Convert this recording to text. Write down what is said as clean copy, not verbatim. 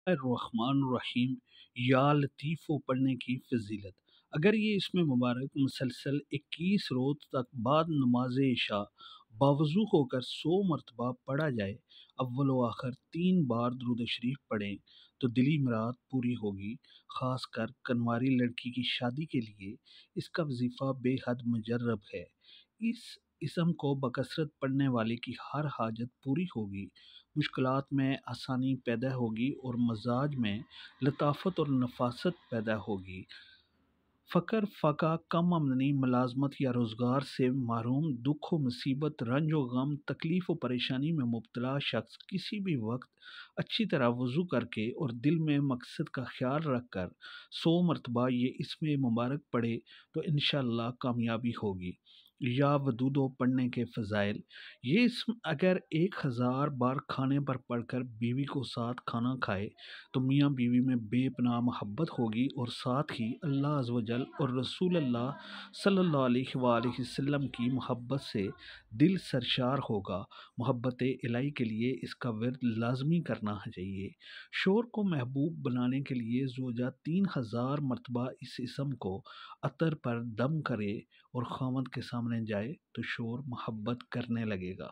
الرحمن الرحیم، یا لطیفو پڑھنے کی فضیلت۔ اگر یہ اسم مبارک مسلسل 21 روز تک بعد نماز عشاء باوضو ہو کر 100 مرتبہ پڑھا جائے، اول و آخر 3 بار درود شریف پڑھیں تو دلی مراد پوری ہوگی۔ خاص کر کنواری لڑکی کی شادی کے لیے اس کا وظیفہ بے حد مجرب ہے۔ اس اسم کو بکثرت پڑھنے والے کی ہر حاجت پوری ہوگی، مشکلات میں آسانی پیدا ہوگی اور مزاج میں لطافت اور نفاست پیدا ہوگی۔ فقر، فاقہ، کم آمدنی، ملازمت یا روزگار سے محروم، دکھ و مصیبت، رنج و غم، تکلیف و پریشانی میں مبتلا شخص کسی بھی وقت اچھی طرح وضو کر کے اور دل میں مقصد کا خیال رکھ کر 100 مرتبہ یہ اسم مبارک پڑھے تو انشاءاللہ کامیابی ہوگی۔ یا ودودو پڑھنے کے فضائل۔ یہ اسم اگر 1000 بار کھانے پر پڑھ کر بیوی کو ساتھ کھانا کھائے تو میاں بیوی میں بے پناہ محبت ہوگی اور ساتھ ہی اللہ عز و جل اور رسول اللہ صلی اللہ علیہ وآلہ وسلم کی محبت سے دل سرشار ہوگا۔ محبت الہی کے لیے اس کا ورد لازمی کرنا چاہیے۔ شوہر کو محبوب بنانے کے لیے زوجہ 3000 مرتبہ اس اسم کو عطر پر دم کرے اور خاوند کے سامنے جائے تو شوہر محبت کرنے لگے گا۔